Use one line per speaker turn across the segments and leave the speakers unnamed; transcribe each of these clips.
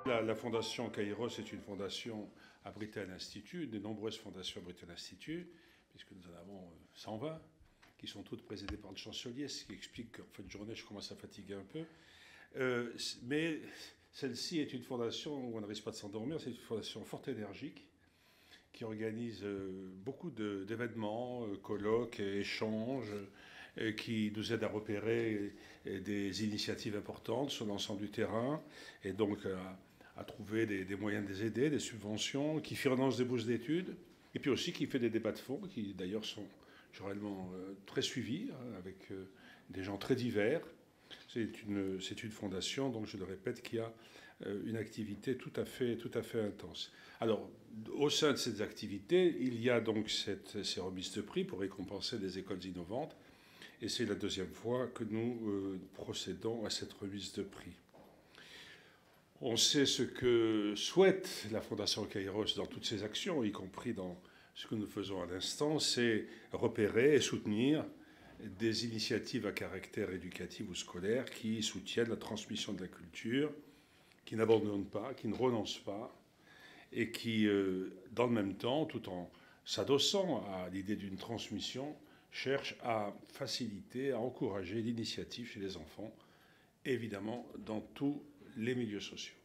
La fondation Kairos est une fondation abritée à l'Institut, de nombreuses fondations abritées à l'Institut, puisque nous en avons 120, qui sont toutes présidées par le chancelier, ce qui explique qu'en fin de journée, je commence à fatiguer un peu. Mais celle-ci est une fondation où on ne risque pas de s'endormir, c'est une fondation forte énergique, qui organise beaucoup d'événements, colloques, échanges, qui nous aide à repérer des initiatives importantes sur l'ensemble du terrain, et donc à trouver des moyens de les aider, des subventions, qui finance des bourses d'études, et puis aussi qui fait des débats de fond, qui d'ailleurs sont généralement très suivis, avec des gens très divers. C'est une fondation, donc je le répète, qui a une activité tout à fait intense. Alors, au sein de ces activités, il y a donc ces remises de prix pour récompenser des écoles innovantes, et c'est la deuxième fois que nous procédons à cette remise de prix. On sait ce que souhaite la Fondation Kairos dans toutes ses actions, y compris dans ce que nous faisons à l'instant, c'est repérer et soutenir des initiatives à caractère éducatif ou scolaire qui soutiennent la transmission de la culture, qui n'abandonnent pas, qui ne renoncent pas, et qui, dans le même temps, tout en s'adossant à l'idée d'une transmission, cherchent à faciliter, à encourager l'initiative chez les enfants, évidemment dans tous les milieux sociaux.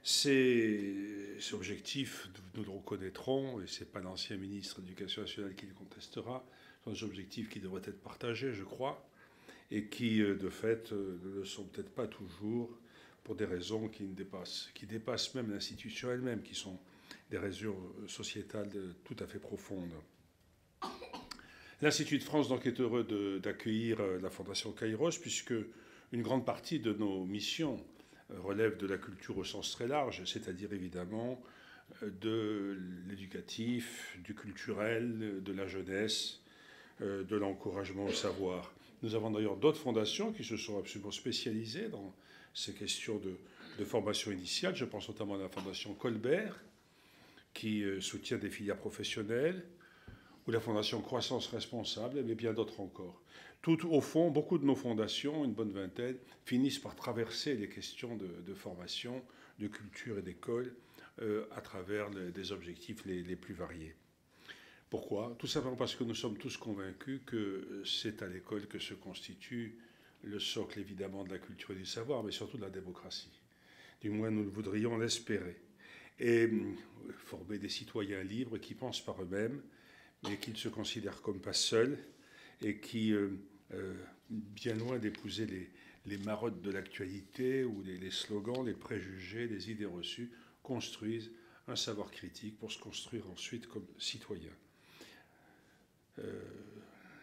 Ces objectifs, nous le reconnaîtrons, et ce n'est pas l'ancien ministre de l'Éducation nationale qui le contestera, sont des objectifs qui devraient être partagés, je crois, et qui, de fait, ne le sont peut-être pas toujours, pour des raisons qui dépassent même l'institution elle-même, qui sont des raisons sociétales tout à fait profondes. L'Institut de France donc, est heureux d'accueillir la Fondation Kairos, puisque une grande partie de nos missions relève de la culture au sens très large, c'est-à-dire évidemment de l'éducatif, du culturel, de la jeunesse, de l'encouragement au savoir. Nous avons d'ailleurs d'autres fondations qui se sont absolument spécialisées dans ces questions de formation initiale. Je pense notamment à la Fondation Colbert, qui soutient des filières professionnelles, ou la Fondation Croissance Responsable, mais bien d'autres encore. Tout au fond, beaucoup de nos fondations, une bonne vingtaine, finissent par traverser les questions de formation, de culture et d'école à travers des objectifs les plus variés. Pourquoi? Tout simplement parce que nous sommes tous convaincus que c'est à l'école que se constitue le socle évidemment de la culture et du savoir, mais surtout de la démocratie. Du moins, nous voudrions l'espérer. Et former des citoyens libres qui pensent par eux-mêmes, mais qui ne se considèrent comme pas seuls, et qui, bien loin d'épouser les marottes de l'actualité ou les slogans, les préjugés, les idées reçues, construisent un savoir critique pour se construire ensuite comme citoyens.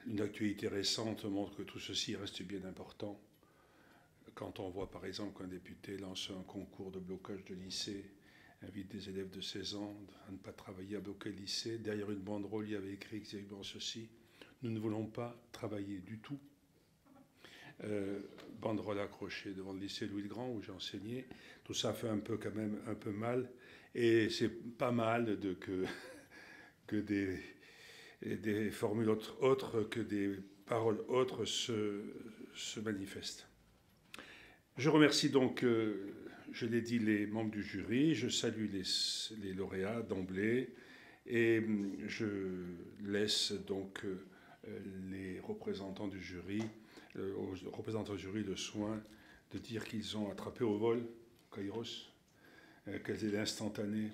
Une actualité récente montre que tout ceci reste bien important. Quand on voit par exemple qu'un député lance un concours de blocage de lycée, invite des élèves de 16 ans à ne pas travailler à bloquer le lycée, derrière une banderole il y avait écrit exactement ceci: nous ne voulons pas travailler du tout. Banderole accrochée devant le lycée Louis-le-Grand où j'ai enseigné. Tout ça fait un peu quand même un peu mal, et c'est pas mal que des formules autres, que des paroles autres se manifestent. Je remercie donc, je l'ai dit, les membres du jury, je salue les lauréats d'emblée, et je laisse donc les représentants du jury, aux représentants du jury le soin de dire qu'ils ont attrapé au vol Kairos, quel est l'instantané,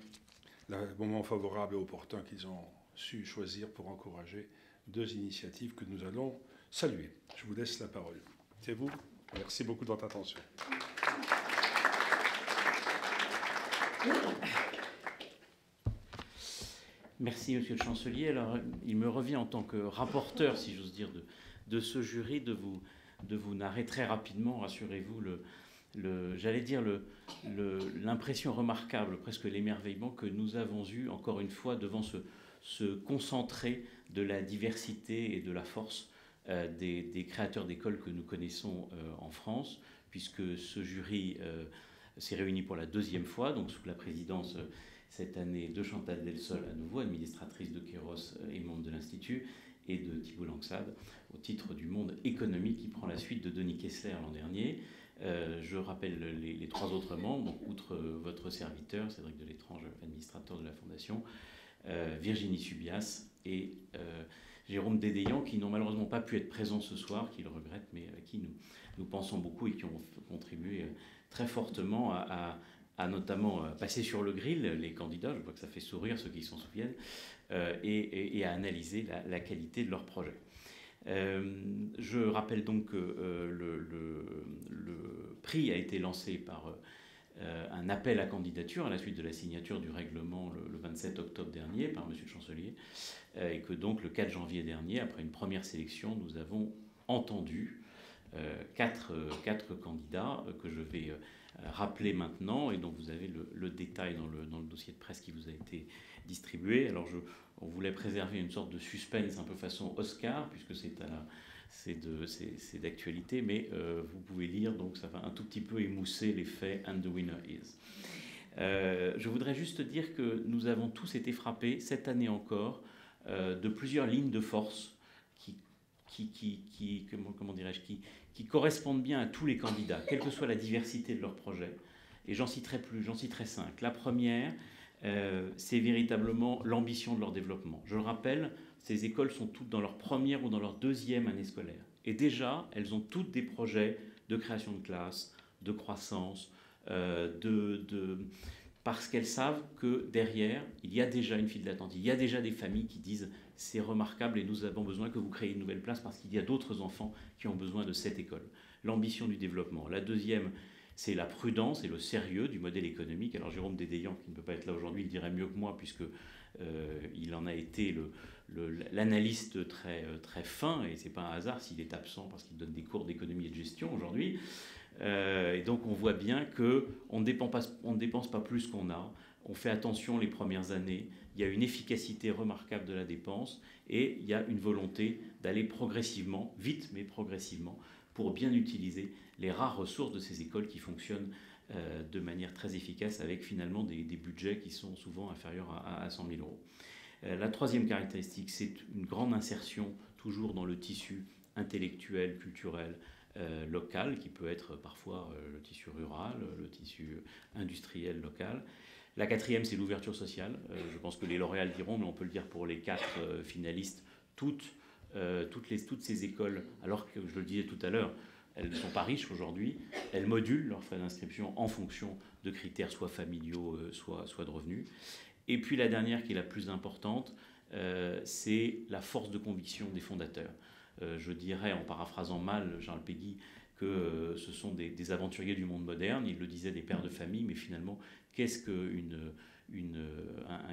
le moment favorable et opportun qu'ils ont su choisir pour encourager deux initiatives que nous allons saluer. Je vous laisse la parole. C'est vous. Merci beaucoup de votre attention.
Merci, Monsieur le Chancelier. Alors, il me revient en tant que rapporteur, si j'ose dire, de ce jury, de vous narrer très rapidement, rassurez-vous, j'allais dire l'impression remarquable, presque l'émerveillement que nous avons eu, encore une fois, devant ce concentré de la diversité et de la force des créateurs d'écoles que nous connaissons en France, puisque ce jury s'est réuni pour la deuxième fois, donc sous la présidence cette année de Chantal Delsol, à nouveau administratrice de Kairos et membre de l'Institut, et de Thibault Langsade, au titre du Monde économique qui prend la suite de Denis Kessler l'an dernier. Je rappelle les 3 autres membres, donc, outre votre serviteur, Cédric Delétrange, administrateur de la Fondation, Virginie Subias et Jérôme Dédéian, qui n'ont malheureusement pas pu être présents ce soir, qui le regrettent, mais à qui nous pensons beaucoup et qui ont contribué très fortement à notamment passer sur le grill les candidats, je vois que ça fait sourire ceux qui s'en souviennent, et à analyser la qualité de leur projet. Je rappelle donc que le prix a été lancé par un appel à candidature à la suite de la signature du règlement le 27 octobre dernier par M. le chancelier, et que donc le 4 janvier dernier, après une première sélection, nous avons entendu 4 candidats que je vais rappeler maintenant et dont vous avez le détail dans le dossier de presse qui vous a été distribué. Alors on voulait préserver une sorte de suspense un peu façon Oscar, puisque c'est d'actualité, mais vous pouvez lire, donc ça va un tout petit peu émousser les faits. And the winner is. Je voudrais juste dire que nous avons tous été frappés, cette année encore, de plusieurs lignes de force qui correspondent bien à tous les candidats, quelle que soit la diversité de leur projet. Et j'en citerai 5. La première, c'est véritablement l'ambition de leur développement. Je le rappelle, ces écoles sont toutes dans leur première ou dans leur deuxième année scolaire. Et déjà, elles ont toutes des projets de création de classes, de croissance, parce qu'elles savent que derrière, il y a déjà une file d'attente, il y a déjà des familles qui disent « c'est remarquable et nous avons besoin que vous créiez une nouvelle place parce qu'il y a d'autres enfants qui ont besoin de cette école ». L'ambition du développement. La deuxième, c'est la prudence et le sérieux du modèle économique. Alors Jérôme Dédéian, qui ne peut pas être là aujourd'hui, il dirait mieux que moi, puisque il en a été l'analyste très fin, et ce n'est pas un hasard s'il est absent parce qu'il donne des cours d'économie et de gestion aujourd'hui. Et donc on voit bien qu'on ne dépense pas plus qu'on a, on fait attention les premières années, il y a une efficacité remarquable de la dépense et il y a une volonté d'aller progressivement, vite mais progressivement, pour bien utiliser les rares ressources de ces écoles qui fonctionnent de manière très efficace avec finalement des budgets qui sont souvent inférieurs à 100 000 euros. La troisième caractéristique, c'est une grande insertion toujours dans le tissu intellectuel, culturel, local, qui peut être parfois le tissu rural, le tissu industriel local. La quatrième, c'est l'ouverture sociale. Je pense que les lauréats le diront, mais on peut le dire pour les 4 finalistes. Toutes ces écoles, alors que je le disais tout à l'heure, elles ne sont pas riches aujourd'hui, elles modulent leurs frais d'inscription en fonction de critères soit familiaux, soit de revenus. Et puis la dernière, qui est la plus importante, c'est la force de conviction des fondateurs. Je dirais, en paraphrasant mal Charles Péguy, que ce sont des aventuriers du monde moderne. Il le disait, des pères de famille, mais finalement, qu'est-ce qu'un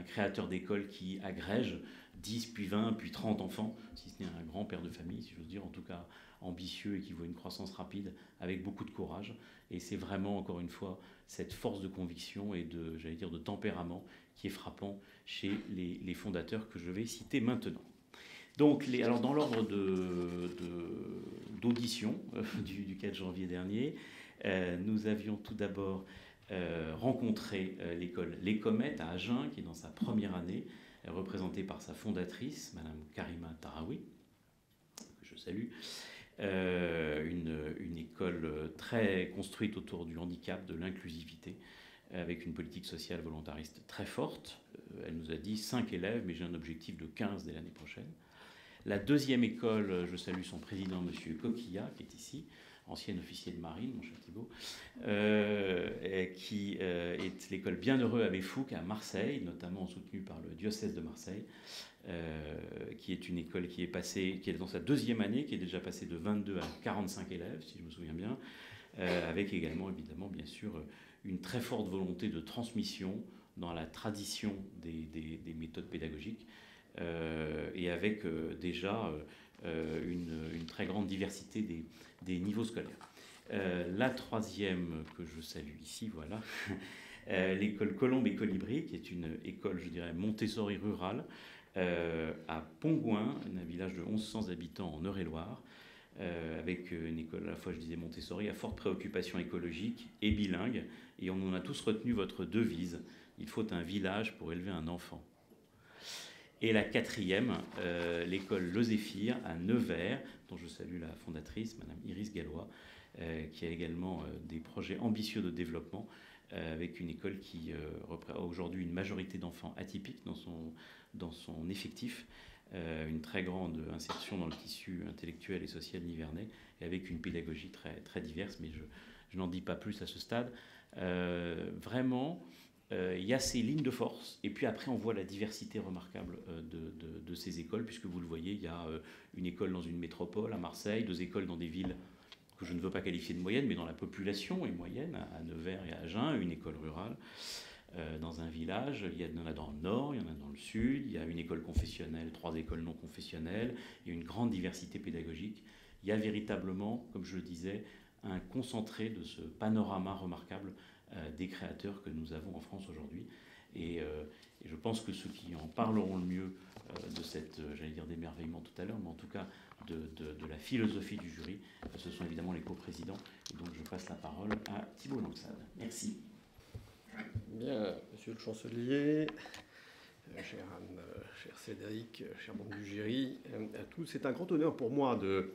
créateur d'école qui agrège 10, puis 20, puis 30 enfants, si ce n'est un grand père de famille, si j'ose dire, en tout cas ambitieux et qui voit une croissance rapide avec beaucoup de courage. Et c'est vraiment, encore une fois, cette force de conviction et de tempérament qui est frappant chez les fondateurs que je vais citer maintenant. Donc, alors dans l'ordre d'audition du 4 janvier dernier, nous avions tout d'abord rencontré l'école Les Comètes à Agen, qui est dans sa première année, représentée par sa fondatrice, Madame Karima Tarawi, que je salue. Une école très construite autour du handicap, de l'inclusivité, avec une politique sociale volontariste très forte. Elle nous a dit 5 élèves, mais j'ai un objectif de 15 dès l'année prochaine. La deuxième école, je salue son président, M. Coquilla, qui est ici, ancien officier de marine, mon cher Thibault, qui est l'école Bienheureux Abbé Fouque à Marseille, notamment soutenue par le diocèse de Marseille, qui est une école qui est dans sa deuxième année, qui est déjà passée de 22 à 45 élèves, si je me souviens bien, avec également, évidemment, bien sûr, une très forte volonté de transmission dans la tradition des méthodes pédagogiques, et avec déjà une très grande diversité des niveaux scolaires. La troisième que je salue ici, voilà, l'école Colombe et Colibri, qui est une école, je dirais, Montessori rurale, à Pongouin, un village de 1100 habitants en Eure-et-Loire, avec une école à la fois, je disais, Montessori, à forte préoccupation écologique et bilingue. Et on en a tous retenu votre devise, il faut un village pour élever un enfant. Et la quatrième, l'école Le Zéphyr à Nevers, dont je salue la fondatrice, Madame Iris Gallois, qui a également des projets ambitieux de développement, avec une école qui a aujourd'hui une majorité d'enfants atypiques dans son effectif, une très grande insertion dans le tissu intellectuel et social nivernais, et avec une pédagogie très, très diverse, mais je n'en dis pas plus à ce stade. Vraiment, il y a ces lignes de force, et puis après on voit la diversité remarquable de ces écoles, puisque vous le voyez, il y a une école dans une métropole à Marseille, 2 écoles dans des villes que je ne veux pas qualifier de moyennes, mais dont la population est moyenne, à Nevers et à Agen, une école rurale dans un village, il y en a dans le nord, il y en a dans le sud, il y a une école confessionnelle, 3 écoles non confessionnelles, il y a une grande diversité pédagogique, il y a véritablement, comme je le disais, un concentré de ce panorama remarquable des créateurs que nous avons en France aujourd'hui. Et je pense que ceux qui en parleront le mieux de cette, j'allais dire d'émerveillement tout à l'heure, mais en tout cas de la philosophie du jury, ce sont évidemment les coprésidents. Et donc je passe la parole à Thibault Langsade. Merci.
Bien, monsieur le chancelier, cher Anne, cher Cédric, cher membre du jury, à tous, c'est un grand honneur pour moi de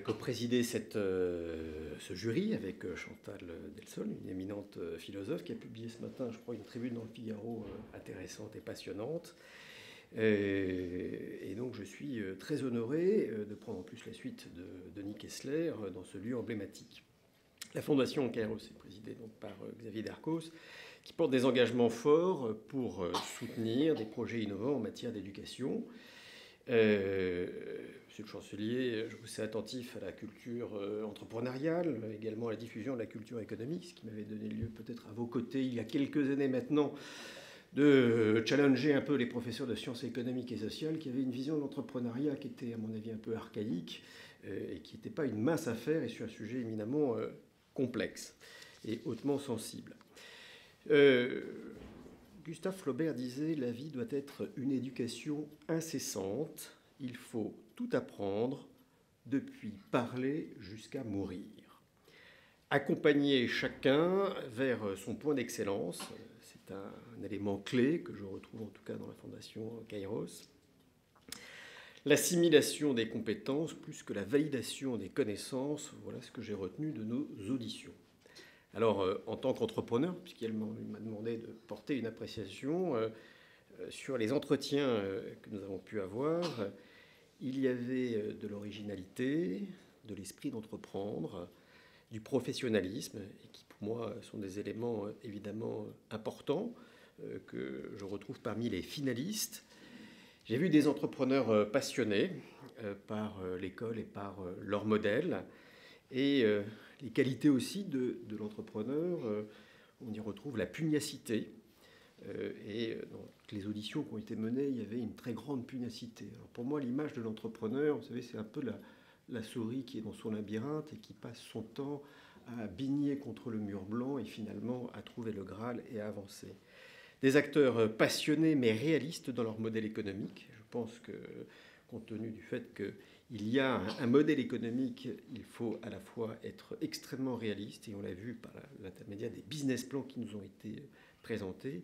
co-présider ce jury avec Chantal Delsol, une éminente philosophe qui a publié ce matin, je crois, une tribune dans le Figaro intéressante et passionnante. Et donc je suis très honoré de prendre en plus la suite de Denis Kessler dans ce lieu emblématique. La Fondation Kairos est présidée donc par Xavier Darcos, qui porte des engagements forts pour soutenir des projets innovants en matière d'éducation. Monsieur le chancelier, je vous sais attentif à la culture entrepreneuriale, également à la diffusion de la culture économique, ce qui m'avait donné lieu peut-être à vos côtés il y a quelques années maintenant de challenger un peu les professeurs de sciences économiques et sociales qui avaient une vision de l'entrepreneuriat qui était à mon avis un peu archaïque et qui n'était pas une mince affaire et sur un sujet éminemment complexe et hautement sensible. Gustave Flaubert disait « La vie doit être une éducation incessante. Il faut tout apprendre, depuis parler jusqu'à mourir. Accompagner chacun vers son point d'excellence, c'est un élément clé que je retrouve en tout cas dans la Fondation Kairos. L'assimilation des compétences plus que la validation des connaissances, voilà ce que j'ai retenu de nos auditions. » Alors, en tant qu'entrepreneur, puisqu'elle m'a demandé de porter une appréciation sur les entretiens que nous avons pu avoir, il y avait de l'originalité, de l'esprit d'entreprendre, du professionnalisme, et qui pour moi sont des éléments évidemment importants que je retrouve parmi les finalistes. J'ai vu des entrepreneurs passionnés par l'école et par leur modèle, et les qualités aussi de l'entrepreneur, on y retrouve la pugnacité. Et dans toutes les auditions qui ont été menées, il y avait une très grande pugnacité. Alors pour moi, l'image de l'entrepreneur, vous savez, c'est un peu la souris qui est dans son labyrinthe et qui passe son temps à bigner contre le mur blanc et finalement à trouver le Graal et à avancer. Des acteurs passionnés mais réalistes dans leur modèle économique. Je pense que, compte tenu du fait qu'il y a un modèle économique, il faut à la fois être extrêmement réaliste, et on l'a vu par l'intermédiaire des business plans qui nous ont été présentés.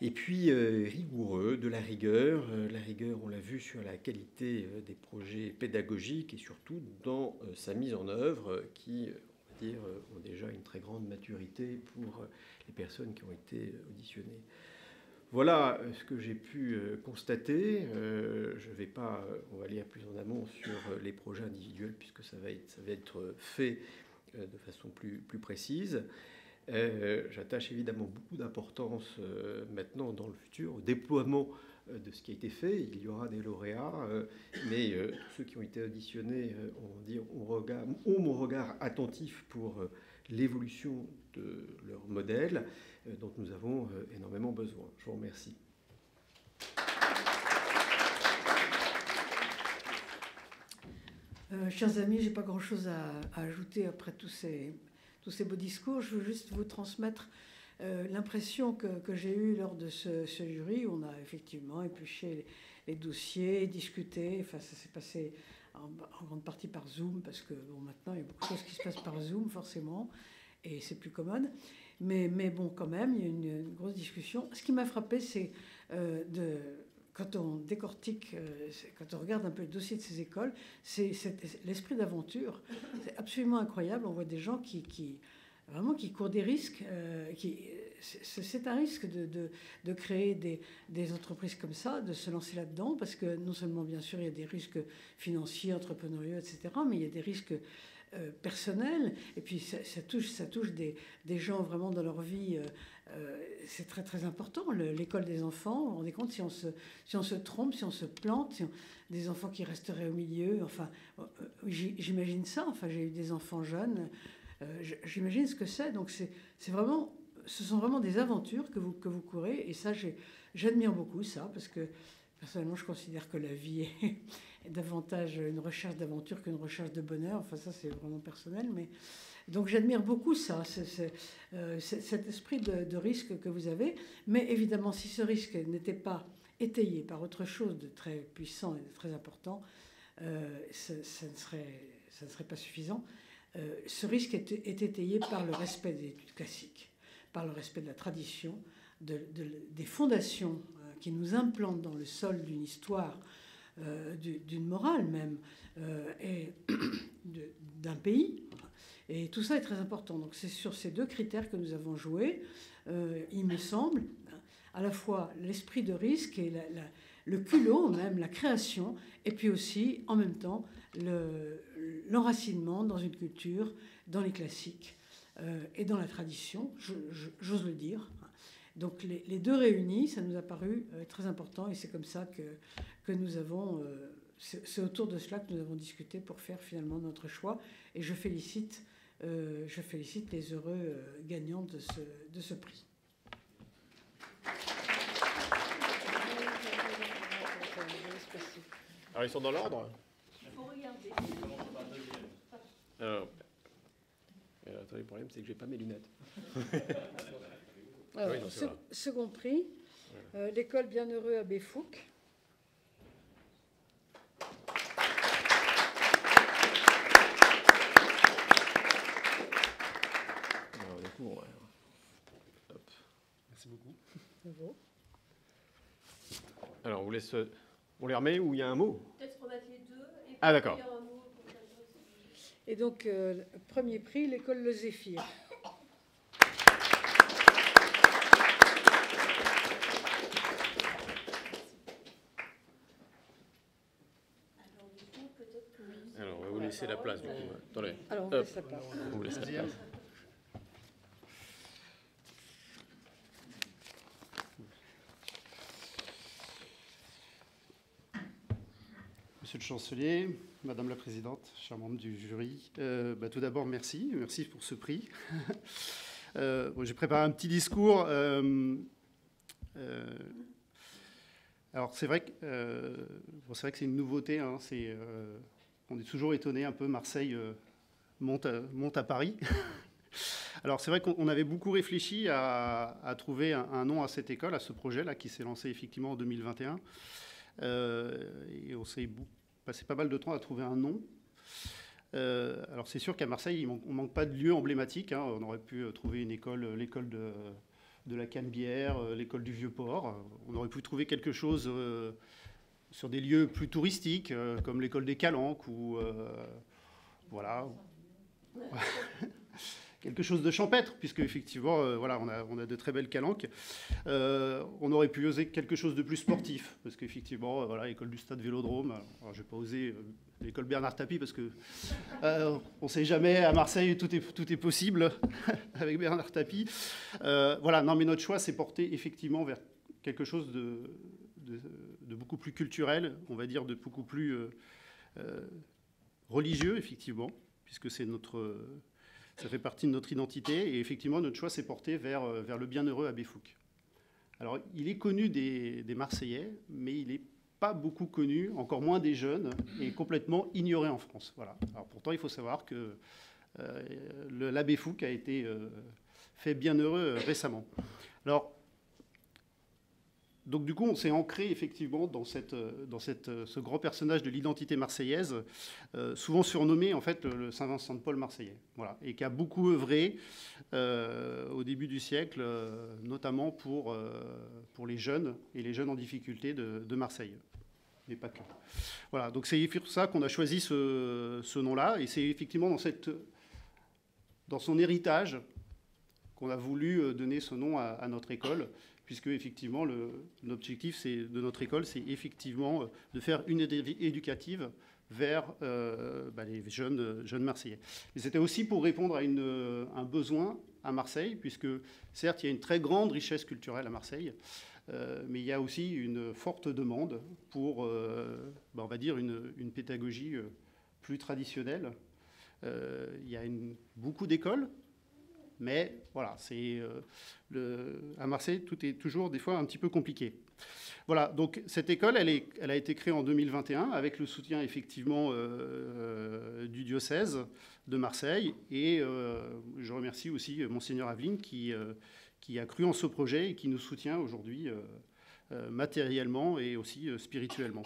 Et puis rigoureux, de la rigueur. La rigueur, on l'a vu sur la qualité des projets pédagogiques et surtout dans sa mise en œuvre qui, on va dire, ont déjà une très grande maturité pour les personnes qui ont été auditionnées. Voilà ce que j'ai pu constater. Je ne vais pas, on va lire plus en amont sur les projets individuels puisque ça va être fait de façon plus précise. J'attache évidemment beaucoup d'importance maintenant dans le futur au déploiement de ce qui a été fait. Il y aura des lauréats, mais tous ceux qui ont été auditionnés ont mon regard attentif pour l'évolution de leur modèle dont nous avons énormément besoin. Je vous remercie.
Chers amis, je n'ai pas grand-chose à ajouter après tous ces beaux discours. Je veux juste vous transmettre l'impression que j'ai eue lors de ce jury. On a effectivement épluché les dossiers, discuté. Enfin, ça s'est passé en grande partie par Zoom, parce que bon, maintenant, il y a beaucoup de choses qui se passent par Zoom, forcément, et c'est plus commode. Mais bon, quand même, il y a une grosse discussion. Ce qui m'a frappé, c'est quand on décortique, quand on regarde un peu le dossier de ces écoles, c'est l'esprit d'aventure. C'est absolument incroyable. On voit des gens qui courent des risques. C'est un risque de créer des entreprises comme ça, de se lancer là-dedans, parce que non seulement, bien sûr, il y a des risques financiers, entrepreneuriaux, etc., mais il y a des risques personnels. Et puis, ça touche des gens vraiment dans leur vie. C'est très, très important. L'école des enfants, vous vous rendez compte, si on se trompe, si on se plante, des enfants qui resteraient au milieu. Enfin, j'imagine ça. Enfin, j'ai eu des enfants jeunes. J'imagine ce que c'est. Donc, ce sont vraiment des aventures que vous courez. Et ça, j'admire beaucoup ça, parce que personnellement, je considère que la vie est davantage une recherche d'aventure qu'une recherche de bonheur. Enfin, ça, c'est vraiment personnel. Mais donc, j'admire beaucoup ça, cet esprit de risque que vous avez. Mais évidemment, si ce risque n'était pas étayé par autre chose de très puissant et de très important, ça ne serait pas suffisant. Ce risque est étayé par le respect des études classiques, par le respect de la tradition, des fondations qui nous implantent dans le sol d'une histoire, d'une morale même, et d'un pays. Et tout ça est très important. Donc c'est sur ces deux critères que nous avons joué, il me semble, à la fois l'esprit de risque et le culot même, la création, et puis aussi, en même temps, l'enracinement dans une culture, dans les classiques et dans la tradition, j'ose le dire. Donc les deux réunis, ça nous a paru très important, et c'est comme ça que nous avons... c'est autour de cela que nous avons discuté pour faire finalement notre choix. Et je félicite les heureux gagnants de ce prix.
Alors, ils sont dans l'ordre ?
Il faut regarder.
Alors, le problème, c'est que je n'ai pas mes lunettes.
Alors,
oui, non,
second prix, l'école Bienheureux à Béfouc.
Alors, du coup, hop.
Merci beaucoup.
Bravo.
Alors, on les remet ou il y a un mot ?
Peut-être qu'on va mettre les deux. Et
Ah, d'accord.
puis, il y a un mot pour quelqu'un aussi.
Et donc, premier prix, l'école Le Zéphyr.
Alors, du coup, peut-être que...
Alors, on va vous laisser la place. Du coup. Attendez.
Alors, on
Hop.
laisse la place.
On vous laisse la place.
Monsieur le chancelier, Madame la présidente, chers membres du jury, tout d'abord, merci pour ce prix. J'ai préparé un petit discours. Alors, c'est vrai que c'est une nouveauté. Hein, on est toujours étonné un peu. Marseille monte à Paris. Alors, c'est vrai qu'on avait beaucoup réfléchi à trouver un nom à cette école, à ce projet-là, qui s'est lancé effectivement en 2021. Et on s'est passé pas mal de temps à trouver un nom. Alors c'est sûr qu'à Marseille, on ne manque pas de lieux emblématiques. Hein. On aurait pu trouver une école, l'école de la Canebière, l'école du Vieux-Port. On aurait pu trouver quelque chose sur des lieux plus touristiques, comme l'école des Calanques, ou voilà. Quelque chose de champêtre, puisque effectivement, on a de très belles calanques. On aurait pu oser quelque chose de plus sportif, parce qu'effectivement, l'école du Stade Vélodrome. Alors, je vais pas oser l'école Bernard Tapie, parce que on ne sait jamais. À Marseille, tout est possible avec Bernard Tapie. Non, mais notre choix s'est porté effectivement vers quelque chose de beaucoup plus culturel, on va dire, de beaucoup plus religieux, effectivement, puisque ça fait partie de notre identité. Et effectivement, notre choix s'est porté vers le Bienheureux à Béfouc. Alors, il est connu des Marseillais, mais il n'est pas beaucoup connu, encore moins des jeunes, et complètement ignoré en France. Voilà. Alors, pourtant, il faut savoir que la Béfouc a été fait Bienheureux récemment. Alors, Donc du coup, on s'est ancré effectivement dans ce grand personnage de l'identité marseillaise, souvent surnommé en fait le Saint-Vincent de Paul marseillais, voilà, et qui a beaucoup œuvré au début du siècle, notamment pour les jeunes et les jeunes en difficulté de Marseille, mais pas que. Voilà, donc c'est pour ça qu'on a choisi ce nom-là, et c'est effectivement dans son héritage qu'on a voulu donner ce nom à notre école, puisque effectivement l'objectif de notre école, c'est effectivement de faire une aide éducative vers les jeunes Marseillais. Mais c'était aussi pour répondre à un besoin à Marseille, puisque certes il y a une très grande richesse culturelle à Marseille, mais il y a aussi une forte demande pour, on va dire, une pédagogie plus traditionnelle. Il y a beaucoup d'écoles. Mais voilà, à Marseille, tout est toujours des fois un petit peu compliqué. Voilà, donc cette école, elle a été créée en 2021 avec le soutien effectivement du diocèse de Marseille. Et je remercie aussi Monseigneur Aveline qui a cru en ce projet et qui nous soutient aujourd'hui matériellement et aussi spirituellement.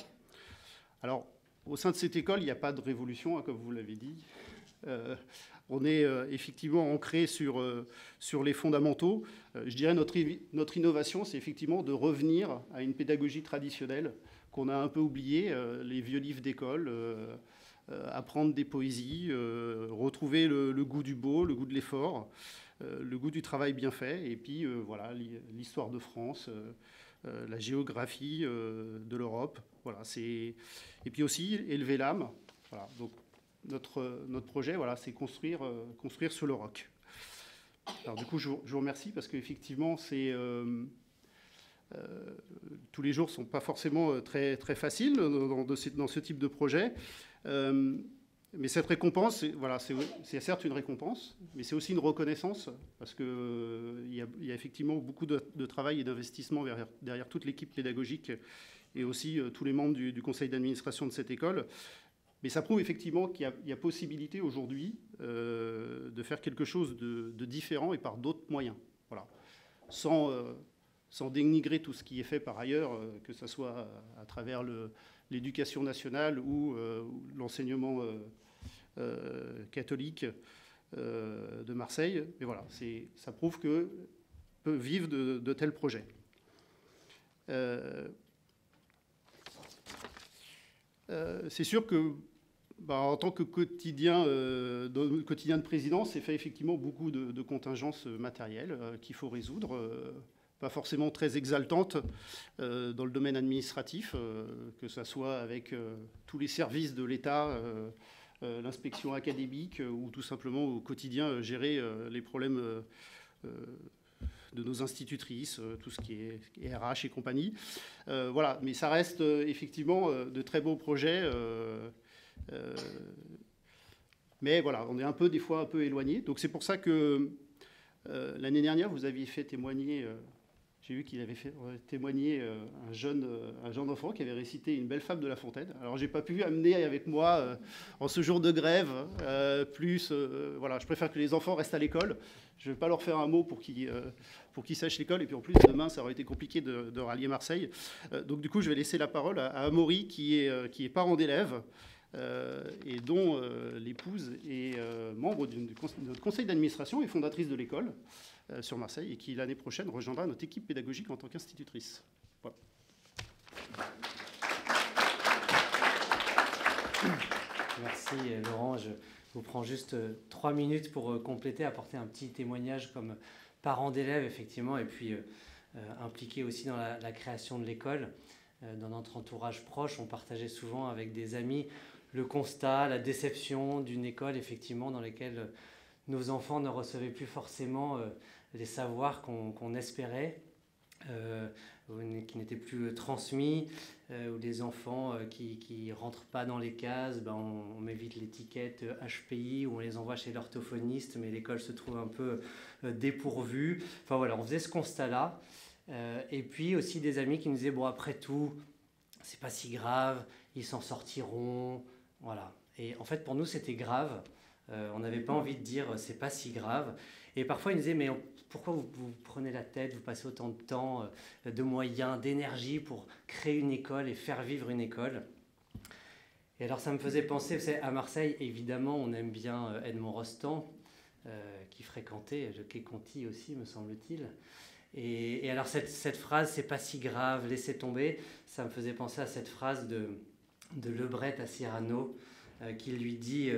Alors, au sein de cette école, il n'y a pas de révolution, hein, comme vous l'avez dit. On est effectivement ancré sur les fondamentaux. Je dirais notre innovation, c'est effectivement de revenir à une pédagogie traditionnelle qu'on a un peu oubliée, les vieux livres d'école, apprendre des poésies, retrouver le goût du beau, le goût de l'effort, le goût du travail bien fait, et puis voilà, l'histoire de France, la géographie de l'Europe. Voilà, et puis aussi élever l'âme. Voilà, donc notre projet, voilà, c'est construire sur le roc. Alors du coup, je vous remercie parce qu'effectivement, tous les jours ne sont pas forcément très, très faciles dans ce type de projet. Mais cette récompense, voilà, c'est certes une récompense, mais c'est aussi une reconnaissance parce qu'il y a effectivement beaucoup de travail et d'investissement derrière toute l'équipe pédagogique et aussi tous les membres du conseil d'administration de cette école. Mais ça prouve effectivement qu'il y a possibilité aujourd'hui de faire quelque chose de différent et par d'autres moyens. Voilà. Sans dénigrer tout ce qui est fait par ailleurs, que ce soit à travers l'éducation nationale ou l'enseignement catholique de Marseille. Mais voilà, ça prouve qu'on peut vivre de tels projets. C'est sûr que, en tant que quotidien de président, c'est fait effectivement beaucoup de contingences matérielles qu'il faut résoudre, pas forcément très exaltantes dans le domaine administratif, que ce soit avec tous les services de l'État, l'inspection académique, ou tout simplement au quotidien gérer les problèmes de nos institutrices, tout ce qui est RH et compagnie. Voilà, mais ça reste effectivement de très beaux projets. Mais voilà, on est des fois un peu éloigné. Donc c'est pour ça que l'année dernière, vous aviez fait témoigner, j'ai vu qu'il avait fait témoigner un jeune enfant qui avait récité une belle fable de La Fontaine. Alors j'ai pas pu amener avec moi en ce jour de grève voilà, je préfère que les enfants restent à l'école. Je ne vais pas leur faire un mot pour qu'ils sachent l'école. Et puis en plus, demain, ça aurait été compliqué de rallier Marseille. Donc du coup, je vais laisser la parole à Amaury, qui est parent d'élève et dont l'épouse est membre de notre conseil d'administration et fondatrice de l'école sur Marseille, et qui, l'année prochaine, rejoindra notre équipe pédagogique en tant qu'institutrice. Voilà.
Merci Laurent. Je vous prends juste 3 minutes pour compléter, apporter un petit témoignage comme parent d'élèves, effectivement, et puis impliqué aussi dans la création de l'école. Dans notre entourage proche, on partageait souvent avec des amis le constat, la déception d'une école, effectivement, dans laquelle nos enfants ne recevaient plus forcément les savoirs qu'on espérait, qui n'étaient plus transmis, ou des enfants qui rentrent pas dans les cases, on met vite l'étiquette HPI, ou on les envoie chez l'orthophoniste, mais l'école se trouve un peu dépourvue. Enfin voilà, on faisait ce constat-là. Et puis aussi des amis qui nous disaient, bon, après tout, c'est pas si grave, ils s'en sortiront. Voilà. Et en fait, pour nous, c'était grave, On n'avait pas envie de dire c'est pas si grave. Et parfois, ils nous disaient mais pourquoi vous prenez la tête, vous passez autant de temps, de moyens, d'énergie pour créer une école et faire vivre une école. Et alors ça me faisait penser, vous savez, à Marseille, évidemment, on aime bien Edmond Rostand, qui fréquentait Quai Conti aussi, me semble-t-il. Et alors cette phrase, c'est pas si grave, laissez tomber, ça me faisait penser à cette phrase de Lebret à Cyrano, qui lui dit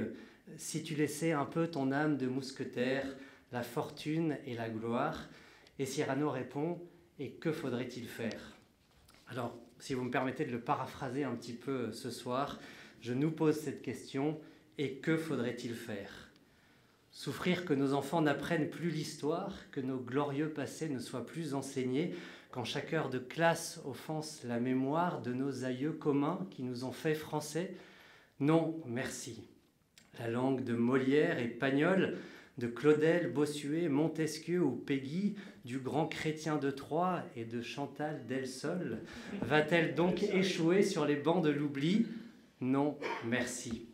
si tu laissais un peu ton âme de mousquetaire, la fortune et la gloire. Et Cyrano répond et que faudrait-il faire? Alors, si vous me permettez de le paraphraser un petit peu ce soir, je nous pose cette question et que faudrait-il faire? Souffrir que nos enfants n'apprennent plus l'histoire, que nos glorieux passés ne soient plus enseignés, quand chaque heure de classe offense la mémoire de nos aïeux communs qui nous ont fait français? Non, merci. La langue de Molière et Pagnol, de Claudel, Bossuet, Montesquieu ou Péguy, du grand Chrétien de Troyes et de Chantal Delsol, va-t-elle donc échouer sur les bancs de l'oubli? Non, merci.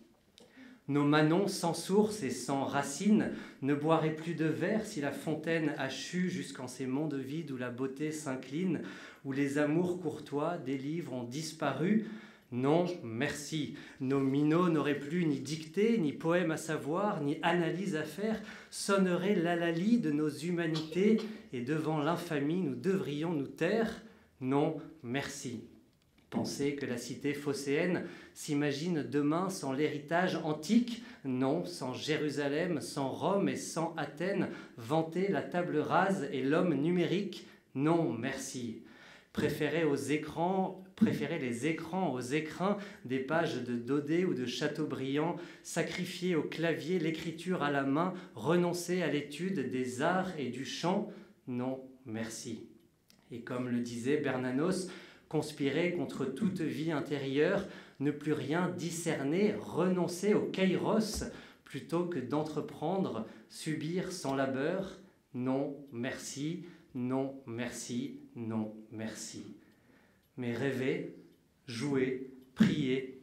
Nos manons sans source et sans racines ne boiraient plus de verre si la fontaine a chu jusqu'en ces mondes vides où la beauté s'incline, où les amours courtois des livres ont disparu. Non, merci. Nos minots n'auraient plus ni dictée, ni poème à savoir, ni analyse à faire, sonnerait l'hallali de nos humanités, et devant l'infamie, nous devrions nous taire. Non, merci. Penser que la cité phocéenne s'imagine demain sans l'héritage antique? Non, sans Jérusalem, sans Rome et sans Athènes, vanter la table rase et l'homme numérique? Non, merci. Préférer les écrans aux écrins des pages de Daudet ou de Chateaubriand, sacrifier au clavier l'écriture à la main, renoncer à l'étude des arts et du chant? Non, merci. Et comme le disait Bernanos, conspirer contre toute vie intérieure, ne plus rien discerner, renoncer au kairos, plutôt que d'entreprendre, subir sans labeur? Non, merci. Non, merci, non, merci. Mais rêver, jouer, prier,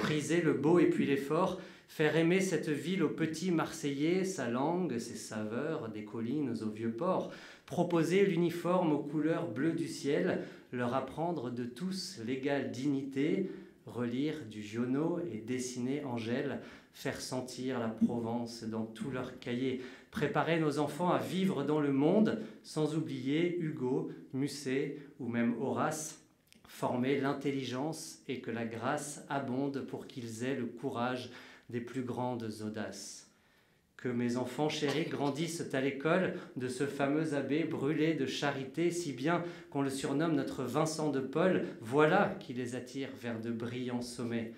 priser le beau et puis l'effort, faire aimer cette ville aux petits Marseillais, sa langue, ses saveurs, des collines aux vieux ports, proposer l'uniforme aux couleurs bleues du ciel, leur apprendre de tous l'égale dignité, relire du Giono et dessiner Angèle, faire sentir la Provence dans tous leurs cahiers, préparer nos enfants à vivre dans le monde, sans oublier Hugo, Musset ou même Horace, former l'intelligence et que la grâce abonde pour qu'ils aient le courage des plus grandes audaces. Que mes enfants chéris grandissent à l'école de ce fameux abbé brûlé de charité, si bien qu'on le surnomme notre Vincent de Paul, voilà qui les attire vers de brillants sommets.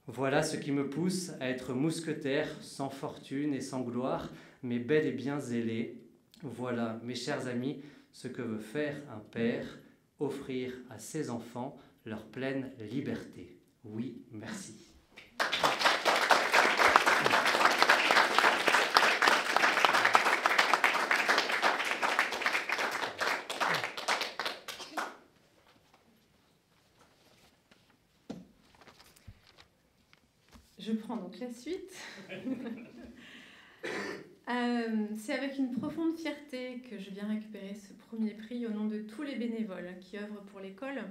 Voilà ce qui me pousse à être mousquetaire, sans fortune et sans gloire, mais bel et bien zélé. Voilà, mes chers amis, ce que veut faire un père, offrir à ses enfants leur pleine liberté. Oui, merci.
Je prends donc la suite. C'est avec une profonde fierté que je viens récupérer ce premier prix au nom de tous les bénévoles qui œuvrent pour l'école,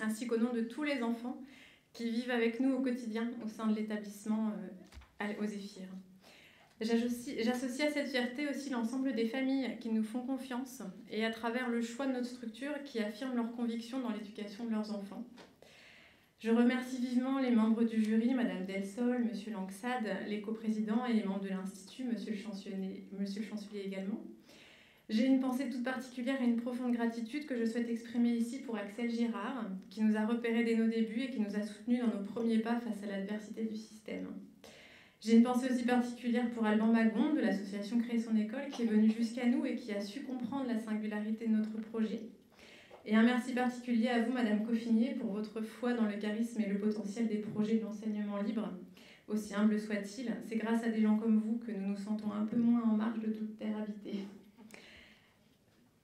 ainsi qu'au nom de tous les enfants qui vivent avec nous au quotidien au sein de l'établissement aux Zéphyrs. J'associe à cette fierté aussi l'ensemble des familles qui nous font confiance et à travers le choix de notre structure qui affirment leurs convictions dans l'éducation de leurs enfants. Je remercie vivement les membres du jury, Madame Delsol, Monsieur Langsad, les coprésidents et les membres de l'Institut, Monsieur le chancelier également. J'ai une pensée toute particulière et une profonde gratitude que je souhaite exprimer ici pour Axel Girard, qui nous a repérés dès nos débuts et qui nous a soutenus dans nos premiers pas face à l'adversité du système. J'ai une pensée aussi particulière pour Alban Magon de l'association Créer son école, qui est venu jusqu'à nous et qui a su comprendre la singularité de notre projet. Et un merci particulier à vous, Madame Coffinier, pour votre foi dans le charisme et le potentiel des projets de l'enseignement libre. Aussi humble soit-il, c'est grâce à des gens comme vous que nous nous sentons un peu moins en marge de toute terre habitée.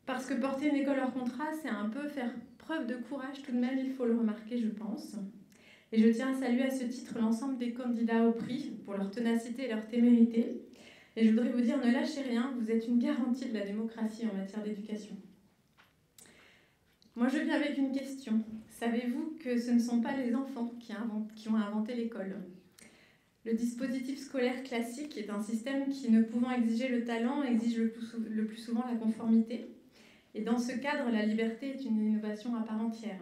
Parce que porter une école hors contrat, c'est un peu faire preuve de courage tout de même, il faut le remarquer, je pense. Et je tiens à saluer à ce titre l'ensemble des candidats au prix pour leur ténacité et leur témérité. Et je voudrais vous dire, ne lâchez rien, vous êtes une garantie de la démocratie en matière d'éducation. Moi, je viens avec une question. Savez-vous que ce ne sont pas les enfants qui ont inventé l'école ? Le dispositif scolaire classique est un système qui, ne pouvant exiger le talent, exige le plus souvent la conformité. Et dans ce cadre, la liberté est une innovation à part entière.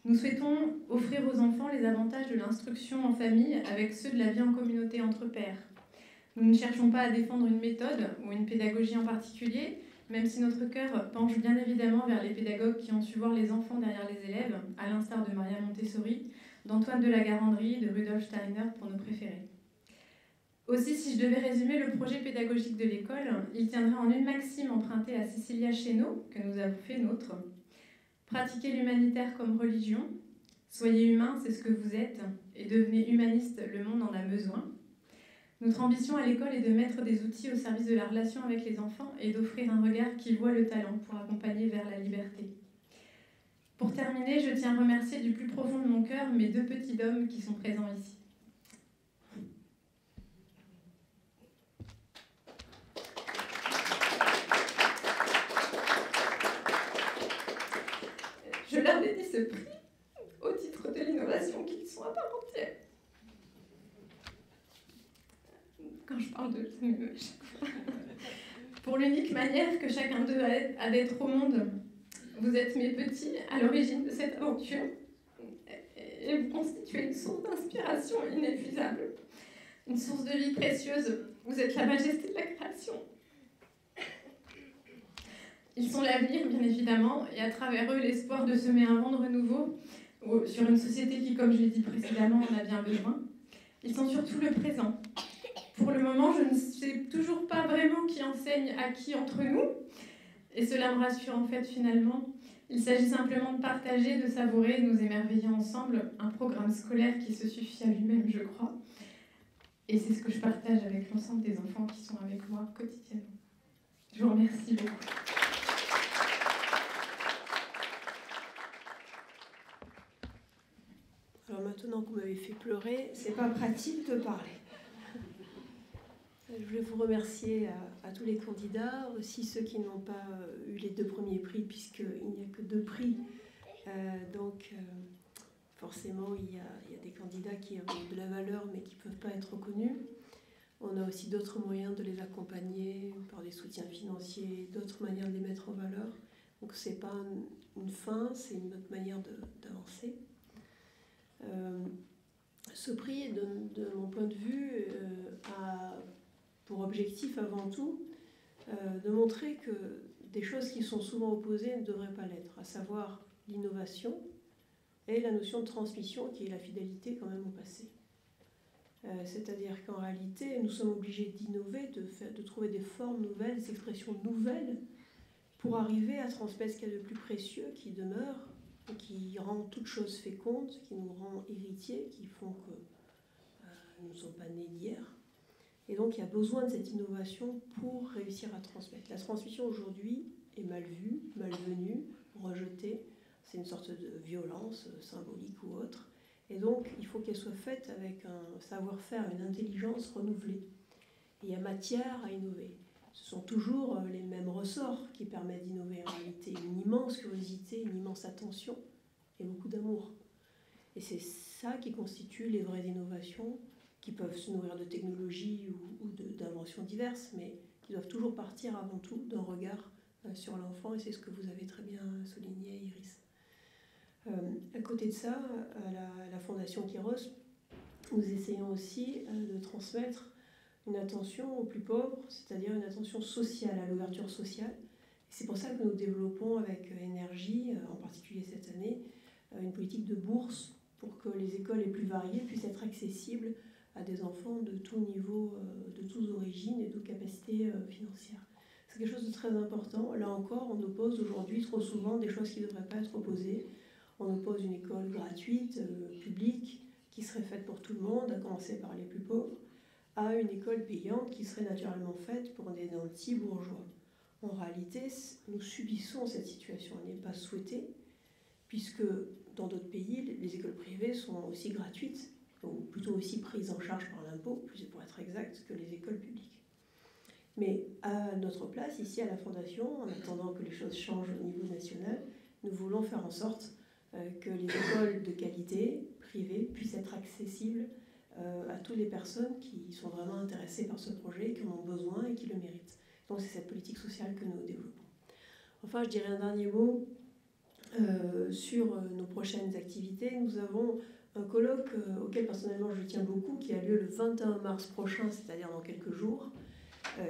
Nous souhaitons offrir aux enfants les avantages de l'instruction en famille avec ceux de la vie en communauté entre pairs. Nous ne cherchons pas à défendre une méthode ou une pédagogie en particulier, même si notre cœur penche bien évidemment vers les pédagogues qui ont su voir les enfants derrière les élèves, à l'instar de Maria Montessori, d'Antoine de la Garandrie, de Rudolf Steiner, pour nos préférés. Aussi, si je devais résumer le projet pédagogique de l'école, il tiendrait en une maxime empruntée à Cécilia Chénaud, que nous avons fait nôtre. Pratiquez l'humanitaire comme religion, soyez humain, c'est ce que vous êtes, et devenez humaniste, le monde en a besoin. Notre ambition à l'école est de mettre des outils au service de la relation avec les enfants et d'offrir un regard qui voit le talent pour accompagner vers la liberté. Pour terminer, je tiens à remercier du plus profond de mon cœur mes deux petits dômes qui sont présents ici. Je leur dédie ce prix au titre de l'innovation qu'ils sont à part entière. Quand je parle d'eux, ça m'émeut à chaque fois. Pour l'unique manière que chacun d'eux a d'être au monde, vous êtes mes petits à l'origine de cette aventure et vous constituez une source d'inspiration inépuisable, une source de vie précieuse. Vous êtes la majesté de la création. Ils sont l'avenir, bien évidemment, et à travers eux, l'espoir de semer un vent de renouveau sur une société qui, comme je l'ai dit précédemment, en a bien besoin. Ils sont surtout le présent. Pour le moment, je ne sais toujours pas vraiment qui enseigne à qui entre nous, et cela me rassure en fait finalement. Il s'agit simplement de partager, de savourer, de nous émerveiller ensemble, un programme scolaire qui se suffit à lui-même, je crois. Et c'est ce que je partage avec l'ensemble des enfants qui sont avec moi quotidiennement. Je vous remercie beaucoup.
Alors maintenant que vous m'avez fait pleurer, c'est pas pratique de parler. Je voulais vous remercier à tous les candidats, aussi ceux qui n'ont pas eu les 2 premiers prix, puisqu'il n'y a que 2 prix. Donc forcément, il y a des candidats qui ont de la valeur, mais qui ne peuvent pas être reconnus. On a aussi d'autres moyens de les accompagner par des soutiens financiers, d'autres manières de les mettre en valeur. Donc ce n'est pas une fin, c'est une autre manière d'avancer. Ce prix, de mon point de vue, a pour objectif avant tout de montrer que des choses qui sont souvent opposées ne devraient pas l'être, à savoir l'innovation et la notion de transmission qui est la fidélité quand même au passé. C'est-à-dire qu'en réalité, nous sommes obligés d'innover, de trouver des formes nouvelles, des expressions nouvelles pour arriver à transmettre ce qu'il y a de plus précieux qui demeure, qui rend toute chose féconde, qui nous rend héritiers, qui font que nous ne sommes pas nés d'hier. Et donc il y a besoin de cette innovation pour réussir à transmettre. La transmission aujourd'hui est mal vue, malvenue, rejetée. C'est une sorte de violence symbolique ou autre. Et donc il faut qu'elle soit faite avec un savoir-faire, une intelligence renouvelée. Et il y a matière à innover. Ce sont toujours les mêmes ressorts qui permettent d'innover en réalité. Une immense curiosité, une immense attention et beaucoup d'amour. Et c'est ça qui constitue les vraies innovations, qui peuvent se nourrir de technologies ou d'inventions diverses, mais qui doivent toujours partir avant tout d'un regard sur l'enfant, et c'est ce que vous avez très bien souligné, Iris. À côté de ça, à la Fondation Kairos, nous essayons aussi de transmettre une attention aux plus pauvres, c'est-à-dire une attention sociale, à l'ouverture sociale. Et c'est pour ça que nous développons avec énergie, en particulier cette année, une politique de bourse pour que les écoles les plus variées puissent être accessibles à des enfants de tout niveau, de toutes origines et de capacités financières. C'est quelque chose de très important. Là encore, on oppose aujourd'hui trop souvent des choses qui ne devraient pas être opposées. On oppose une école gratuite, publique, qui serait faite pour tout le monde, à commencer par les plus pauvres, à une école payante qui serait naturellement faite pour des nantis bourgeois. En réalité, nous subissons cette situation. Elle n'est pas souhaitée, puisque dans d'autres pays, les écoles privées sont aussi gratuites, ou plutôt aussi prises en charge par l'impôt, pour être exact, que les écoles publiques. Mais à notre place, ici à la Fondation, en attendant que les choses changent au niveau national, nous voulons faire en sorte que les écoles de qualité privées puissent être accessibles à toutes les personnes qui sont vraiment intéressées par ce projet, qui en ont besoin et qui le méritent. Donc c'est cette politique sociale que nous développons. Enfin, je dirais un dernier mot sur nos prochaines activités. Nous avons un colloque auquel personnellement je tiens beaucoup, qui a lieu le 21 mars prochain, c'est-à-dire dans quelques jours,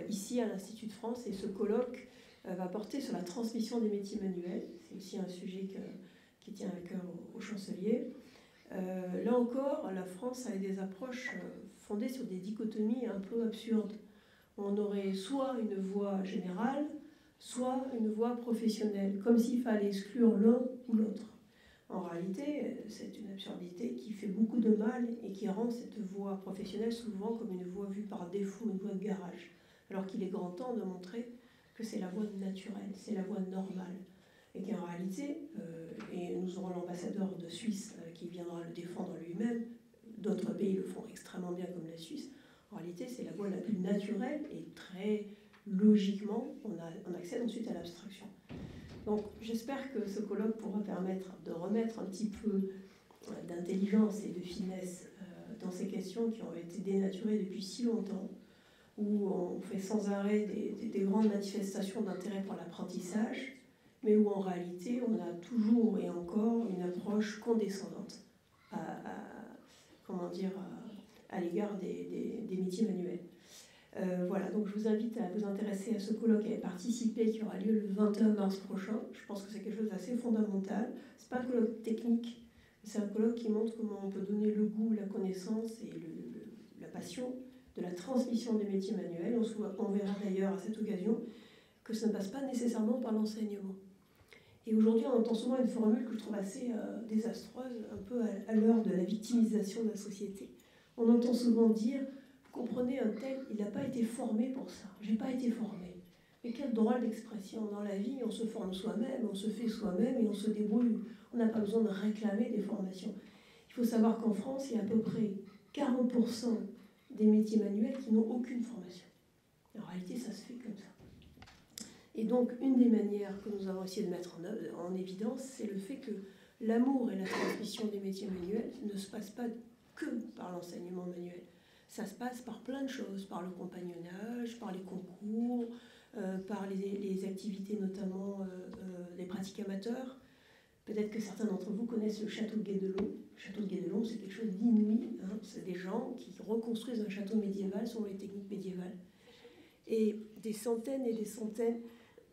ici à l'Institut de France. Et ce colloque va porter sur la transmission des métiers manuels. C'est aussi un sujet qui tient à cœur au chancelier. Là encore, la France a des approches fondées sur des dichotomies un peu absurdes. On aurait soit une voie générale, soit une voie professionnelle, comme s'il fallait exclure l'un ou l'autre. En réalité, c'est une absurdité qui fait beaucoup de mal et qui rend cette voie professionnelle souvent comme une voie vue par défaut, une voie de garage, alors qu'il est grand temps de montrer que c'est la voie naturelle, c'est la voie normale. Et qu'en réalité, et nous aurons l'ambassadeur de Suisse qui viendra le défendre lui-même, d'autres pays le font extrêmement bien comme la Suisse, en réalité c'est la voie la plus naturelle et très logiquement on accède ensuite à l'abstraction. Donc j'espère que ce colloque pourra permettre de remettre un petit peu d'intelligence et de finesse dans ces questions qui ont été dénaturées depuis si longtemps, où on fait sans arrêt des grandes manifestations d'intérêt pour l'apprentissage, mais où en réalité on a toujours et encore une approche condescendante à l'égard des métiers manuels. Voilà, donc je vous invite à vous intéresser à ce colloque et à participer qui aura lieu le 21 mars prochain. Je pense que c'est quelque chose d'assez fondamental. Ce n'est pas un colloque technique, c'est un colloque qui montre comment on peut donner le goût, la connaissance et la passion de la transmission des métiers manuels. On verra d'ailleurs à cette occasion que ça ne passe pas nécessairement par l'enseignement. Et aujourd'hui, on entend souvent une formule que je trouve assez désastreuse, un peu à l'heure de la victimisation de la société. On entend souvent dire, vous comprenez, un tel, il n'a pas été formé pour ça. J'ai pas été formé. Mais quelle drôle d'expression. Dans la vie, on se forme soi-même, on se fait soi-même et on se débrouille. On n'a pas besoin de réclamer des formations. Il faut savoir qu'en France, il y a à peu près 40% des métiers manuels qui n'ont aucune formation. En réalité, ça se fait comme ça. Et donc, une des manières que nous avons essayé de mettre en évidence, c'est le fait que l'amour et la transmission des métiers manuels ne se passent pas que par l'enseignement manuel. Ça se passe par plein de choses, par le compagnonnage, par les concours, par les activités notamment des pratiques amateurs. Peut-être que certains d'entre vous connaissent le château de Guédelon. Le château de Guédelon, c'est quelque chose d'inouï. C'est des gens qui reconstruisent un château médiéval selon les techniques médiévales. Et des centaines et des centaines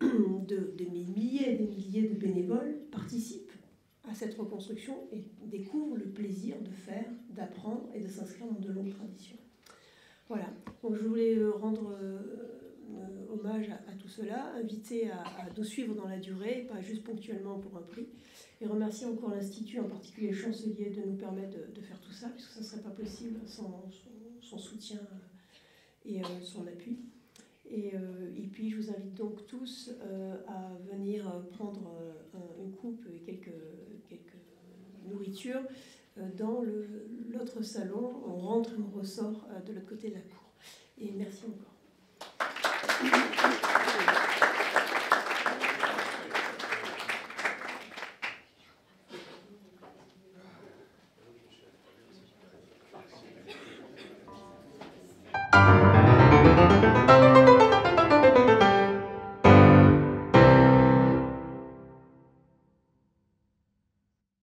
des milliers et des milliers de bénévoles participent à cette reconstruction et découvrent le plaisir de faire, d'apprendre et de s'inscrire dans de longues traditions. Voilà, donc je voulais rendre hommage à tout cela, inviter à nous suivre dans la durée, pas juste ponctuellement pour un prix, et remercier encore l'Institut, en particulier le chancelier, de nous permettre de faire tout ça, puisque ça ne serait pas possible sans son soutien et son appui. Et puis je vous invite donc tous à venir prendre une coupe et quelques nourritures dans l'autre salon. On rentre et on ressort de l'autre côté de la cour. Et merci encore.